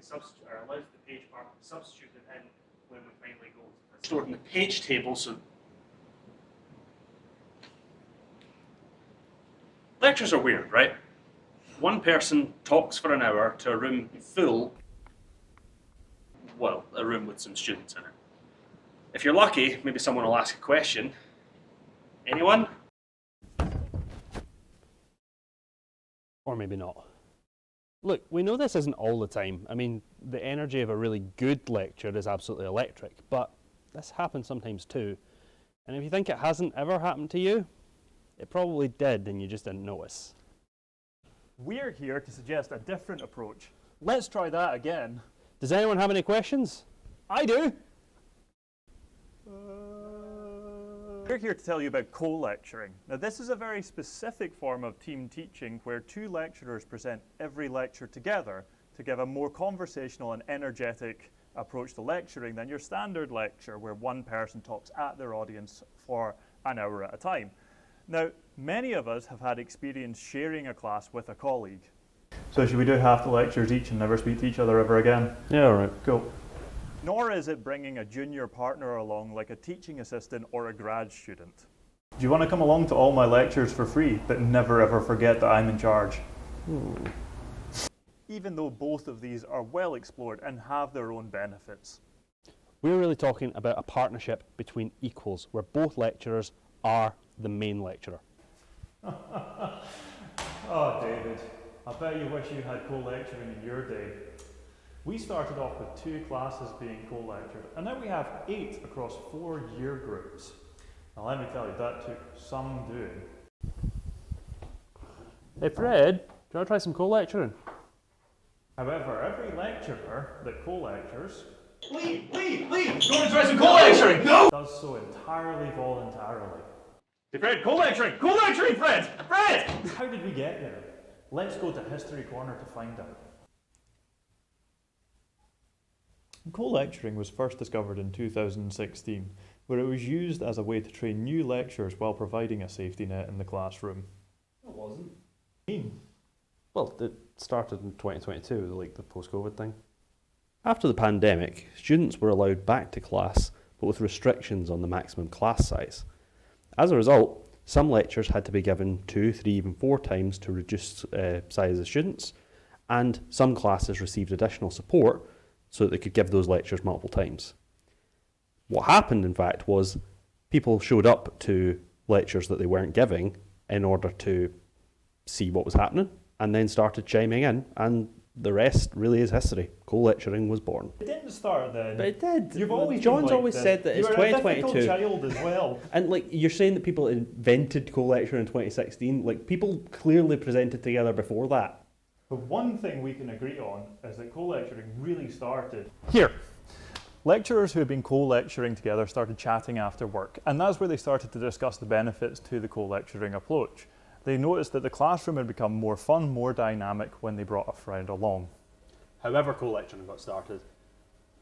allows the page mark to be substituted in when we finally go to this. Stored in the page table, so lectures are weird, right? One person talks for an hour to a room full, well, a room with some students in it. If you're lucky, maybe someone will ask a question. Anyone? Or maybe not. Look, we know this isn't all the time. I mean, the energy of a really good lecture is absolutely electric, but this happens sometimes too. And if you think it hasn't ever happened to you, it probably did and you just didn't notice. We're here to suggest a different approach. Let's try that again. Does anyone have any questions? I do! We're here to tell you about co-lecturing. Now this is a very specific form of team teaching where two lecturers present every lecture together to give a more conversational and energetic approach to lecturing than your standard lecture where one person talks at their audience for an hour at a time. Now, many of us have had experience sharing a class with a colleague. So should we do half the lectures each and never speak to each other ever again? Yeah, all right. Cool. Nor is it bringing a junior partner along like a teaching assistant or a grad student. Do you want to come along to all my lectures for free, but never ever forget that I'm in charge? Even though both of these are well explored and have their own benefits. We're really talking about a partnership between equals, where both lecturers are the main lecturer. Oh, David, I bet you wish you had co-lecturing in your day. We started off with 2 classes being co-lectured, and now we have 8 across 4 year groups. Now let me tell you, that took some doing. Hey Fred, do you want to try some co-lecturing? However, every lecturer that co-lectures Lee! Go and try some co-lecturing! No! does so entirely voluntarily. Hey Fred, co-lecturing! Co-lecturing, Fred! Fred! How did we get there? Let's go to History Corner to find out. Co-lecturing was first discovered in 2016, where it was used as a way to train new lecturers while providing a safety net in the classroom. It wasn't. Mean? Well, it started in 2022, like the post-COVID thing. After the pandemic, students were allowed back to class, but with restrictions on the maximum class size. As a result, some lectures had to be given 2, 3, even 4 times to reduce size of students, and some classes received additional support so that they could give those lectures multiple times. What happened, in fact, was people showed up to lectures that they weren't giving in order to see what was happening, and then started chiming in, and the rest really is history. Co-lecturing was born. It didn't start then. But it did. You've always John's been like always this. said that it's You were a 2022. difficult child as well. And like you're saying that people invented co-lecturing in 2016, like people clearly presented together before that. But one thing we can agree on is that co-lecturing really started Here. Lecturers who had been co-lecturing together started chatting after work, and that's where they started to discuss the benefits to the co-lecturing approach. They noticed that the classroom had become more fun, more dynamic when they brought a friend along. However co-lecturing got started,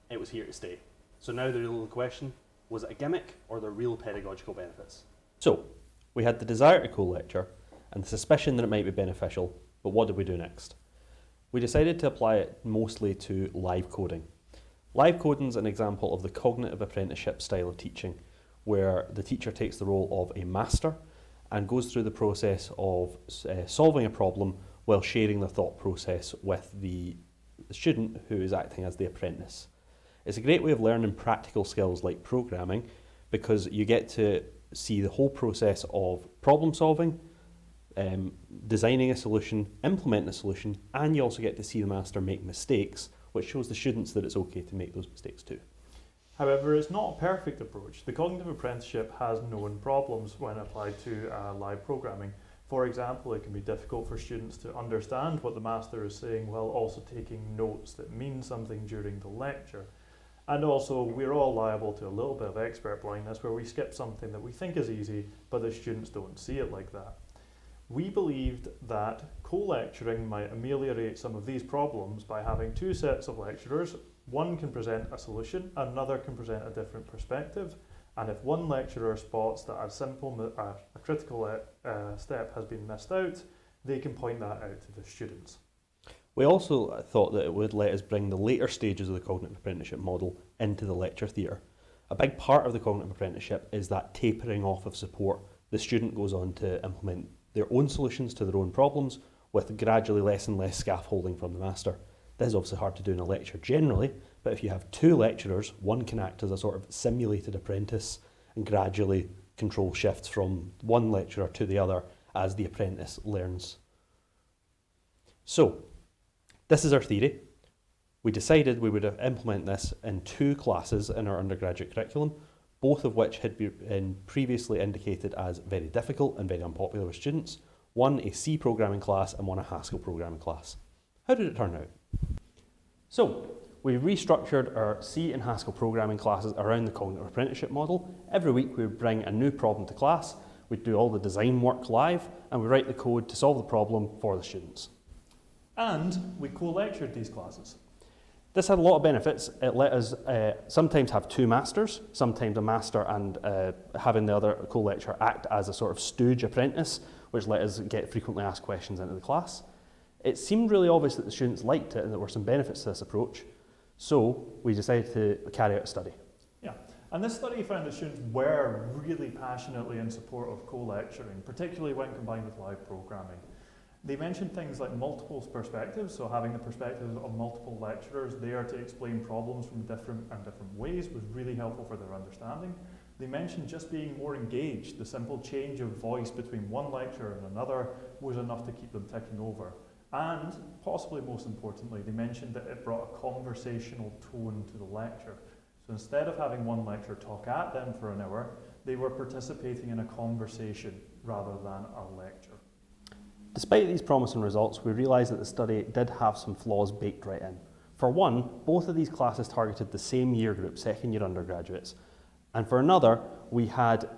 it was here to stay. So now the real question, was it a gimmick or the real pedagogical benefits? So, we had the desire to co-lecture and the suspicion that it might be beneficial, but what did we do next? We decided to apply it mostly to live coding. Live coding is an example of the cognitive apprenticeship style of teaching, where the teacher takes the role of a master and goes through the process of solving a problem while sharing the thought process with the student who is acting as the apprentice. It's a great way of learning practical skills like programming because you get to see the whole process of problem solving, designing a solution, implementing a solution, and you also get to see the master make mistakes, which shows the students that it's okay to make those mistakes too. However, it's not a perfect approach. The cognitive apprenticeship has known problems when applied to live programming. For example, it can be difficult for students to understand what the master is saying while also taking notes that mean something during the lecture. And also, we're all liable to a little bit of expert blindness where we skip something that we think is easy, but the students don't see it like that. We believed that co-lecturing might ameliorate some of these problems by having 2 sets of lecturers. One can present a solution, another can present a different perspective, and if one lecturer spots that a critical step has been missed out, they can point that out to the students. We also thought that it would let us bring the later stages of the cognitive apprenticeship model into the lecture theatre. A big part of the cognitive apprenticeship is that tapering off of support. The student goes on to implement their own solutions to their own problems with gradually less and less scaffolding from the master. This is obviously hard to do in a lecture generally, but if you have two lecturers, one can act as a sort of simulated apprentice and gradually control shifts from one lecturer to the other as the apprentice learns. So, this is our theory. We decided we would implement this in 2 classes in our undergraduate curriculum, both of which had been previously indicated as very difficult and very unpopular with students. One a C programming class and one a Haskell programming class. How did it turn out? So, we restructured our C and Haskell programming classes around the cognitive apprenticeship model. Every week we would bring a new problem to class, we'd do all the design work live, and we write the code to solve the problem for the students. And we co-lectured these classes. This had a lot of benefits. It let us sometimes have 2 masters, sometimes a master and having the other co-lecturer act as a sort of stooge apprentice, which let us get frequently asked questions into the class. It seemed really obvious that the students liked it and there were some benefits to this approach, so we decided to carry out a study. Yeah, and this study found that students were really passionately in support of co-lecturing, particularly when combined with live programming. They mentioned things like multiple perspectives, so having the perspectives of multiple lecturers there to explain problems from different ways was really helpful for their understanding. They mentioned just being more engaged. The simple change of voice between one lecturer and another was enough to keep them ticking over. And, possibly most importantly, they mentioned that it brought a conversational tone to the lecture. So instead of having one lecturer talk at them for an hour, they were participating in a conversation rather than a lecture. Despite these promising results, we realised that the study did have some flaws baked right in. For one, both of these classes targeted the same year group, second year undergraduates. And for another, we had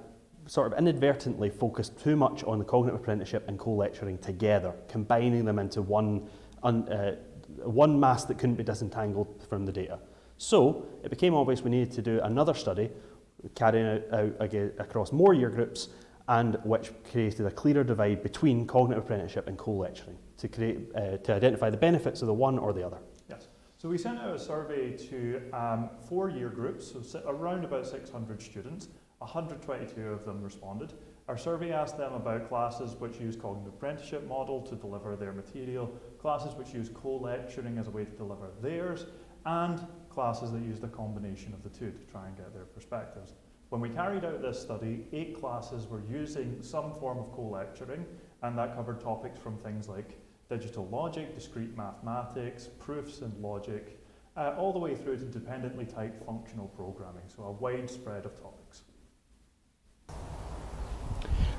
sort of inadvertently focused too much on the cognitive apprenticeship and co-lecturing together, combining them into one mass that couldn't be disentangled from the data. So it became obvious we needed to do another study, carrying out again across more year groups, and which created a clearer divide between cognitive apprenticeship and co-lecturing to identify the benefits of the one or the other. Yes. So we sent out a survey to 4 year groups, so around about 600 students. 122 of them responded. Our survey asked them about classes which use cognitive apprenticeship model to deliver their material, classes which use co-lecturing as a way to deliver theirs, and classes that use the combination of the two to try and get their perspectives. When we carried out this study, 8 classes were using some form of co-lecturing, and that covered topics from things like digital logic, discrete mathematics, proofs and logic, all the way through to dependently typed functional programming, so a wide spread of topics.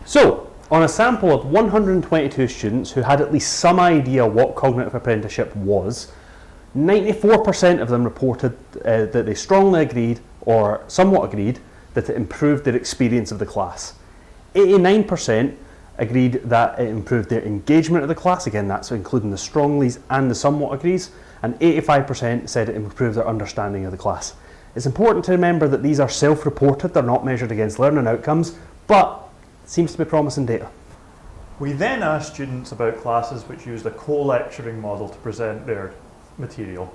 So, on a sample of 122 students who had at least some idea what cognitive apprenticeship was, 94% of them reported that they strongly agreed or somewhat agreed that it improved their experience of the class. 89% agreed that it improved their engagement of the class, again that's including the stronglies and the somewhat agrees, and 85% said it improved their understanding of the class. It's important to remember that these are self-reported, they're not measured against learning outcomes, but it seems to be promising data. We then asked students about classes which used a co-lecturing model to present their material.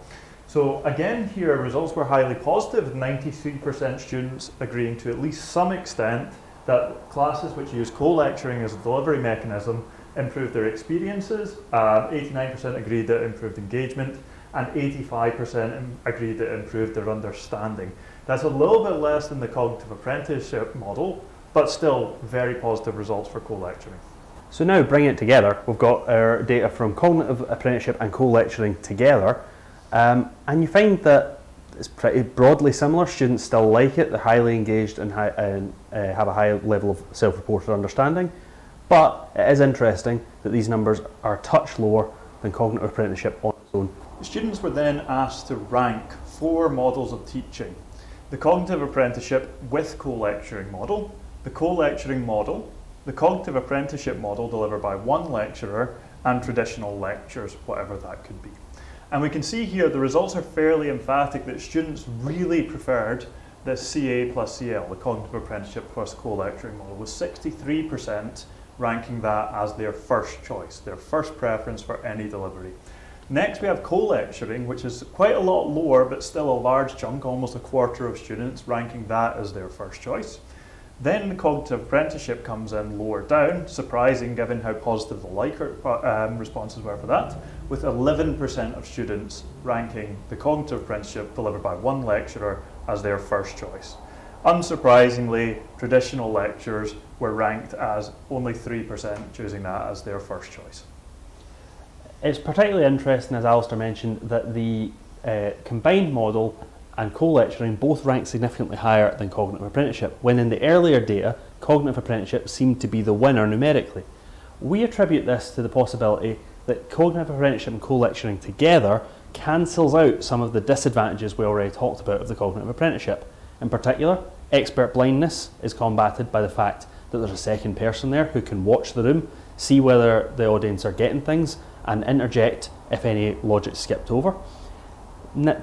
So again, here results were highly positive, 93% students agreeing to at least some extent that classes which use co-lecturing as a delivery mechanism improved their experiences, 89% agreed that it improved engagement, and 85% agreed that it improved their understanding. That's a little bit less than the cognitive apprenticeship model, but still very positive results for co-lecturing. So now bringing it together, we've got our data from cognitive apprenticeship and co-lecturing together, and you find that it's pretty broadly similar. Students still like it, they're highly engaged and have a high level of self-reported understanding, but it is interesting that these numbers are a touch lower than cognitive apprenticeship on its own. Students were then asked to rank 4 models of teaching: the cognitive apprenticeship with co-lecturing model, the co-lecturing model, the cognitive apprenticeship model delivered by one lecturer, and traditional lectures, whatever that could be. And we can see here the results are fairly emphatic that students really preferred the CA plus CL, the cognitive apprenticeship plus co-lecturing model, with 63% ranking that as their first choice, their first preference for any delivery. Next we have co-lecturing, which is quite a lot lower but still a large chunk, almost a quarter of students ranking that as their first choice. Then the cognitive apprenticeship comes in lower down, surprising given how positive the Likert responses were for that, with 11% of students ranking the cognitive apprenticeship delivered by one lecturer as their first choice. Unsurprisingly, traditional lectures were ranked as only 3% choosing that as their first choice. It's particularly interesting, as Alasdair mentioned, that the combined model and co-lecturing both rank significantly higher than cognitive apprenticeship, when in the earlier data, cognitive apprenticeship seemed to be the winner numerically. We attribute this to the possibility that cognitive apprenticeship and co-lecturing together cancels out some of the disadvantages we already talked about of the cognitive apprenticeship. In particular, expert blindness is combated by the fact that there's a second person there who can watch the room, see whether the audience are getting things, and interject if any logic skipped over.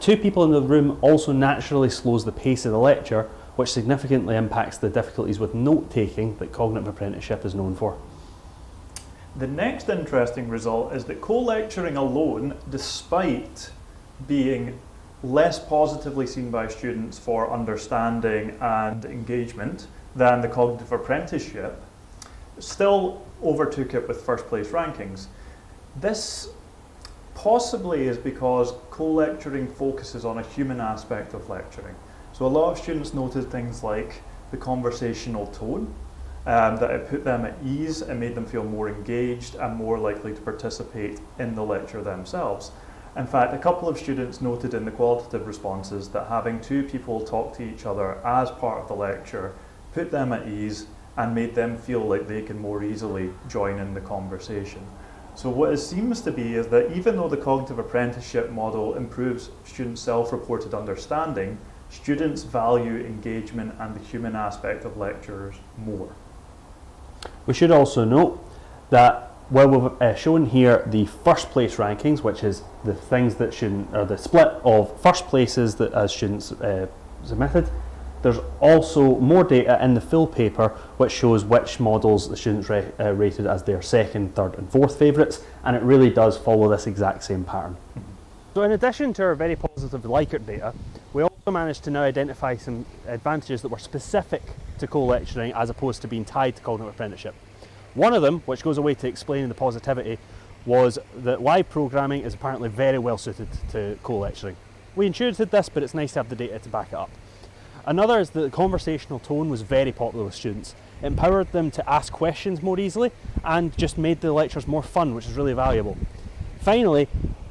Two people in the room also naturally slows the pace of the lecture, which significantly impacts the difficulties with note-taking that cognitive apprenticeship is known for. The next interesting result is that co-lecturing alone, despite being less positively seen by students for understanding and engagement than the cognitive apprenticeship, still overtook it with first place rankings. This possibly is because co-lecturing focuses on a human aspect of lecturing. So a lot of students noted things like the conversational tone, that it put them at ease and made them feel more engaged and more likely to participate in the lecture themselves. In fact, a couple of students noted in the qualitative responses that having two people talk to each other as part of the lecture put them at ease and made them feel like they can more easily join in the conversation. So what it seems to be is that even though the cognitive apprenticeship model improves students' self-reported understanding, students value engagement and the human aspect of lectures more. We should also note that where we've shown here the first place rankings, which is the things that students, or the split of first places that as students submitted, there's also more data in the full paper which shows which models the students rated as their second, third and fourth favourites, and it really does follow this exact same pattern. So in addition to our very positive Likert data, we also managed to now identify some advantages that were specific to co-lecturing as opposed to being tied to cognitive apprenticeship. One of them, which goes away to explaining the positivity, was that live programming is apparently very well suited to co-lecturing. We intuited this, but it's nice to have the data to back it up. Another is that the conversational tone was very popular with students. It empowered them to ask questions more easily and just made the lectures more fun, which is really valuable. Finally,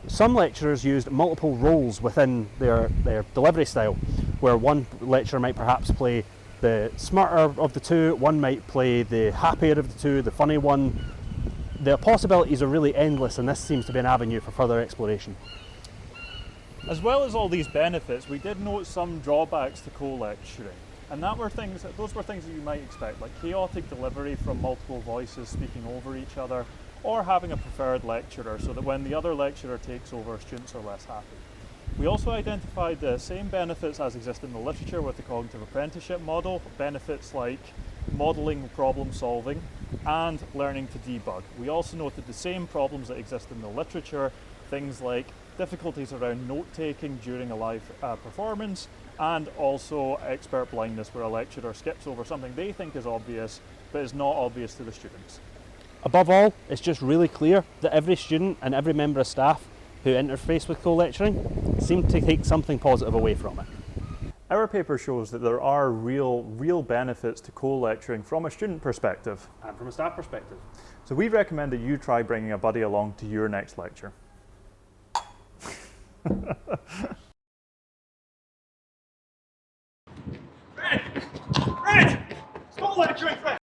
some lecturers used multiple roles within their delivery style, where one lecturer might perhaps play the smarter of the two, one might play the happier of the two, the funny one. The possibilities are really endless, and this seems to be an avenue for further exploration. As well as all these benefits, we did note some drawbacks to co-lecturing, and those were things that you might expect, like chaotic delivery from multiple voices speaking over each other, or having a preferred lecturer so that when the other lecturer takes over, students are less happy. We also identified the same benefits as exist in the literature with the cognitive apprenticeship model, benefits like modelling problem solving and learning to debug. We also noted the same problems that exist in the literature, things like difficulties around note-taking during a live performance, and also expert blindness, where a lecturer skips over something they think is obvious, but is not obvious to the students. Above all, it's just really clear that every student and every member of staff who interface with co-lecturing seem to take something positive away from it. Our paper shows that there are real benefits to co-lecturing from a student perspective. And from a staff perspective. So we recommend that you try bringing a buddy along to your next lecture. Red! Red! Stop lecturing, Fred!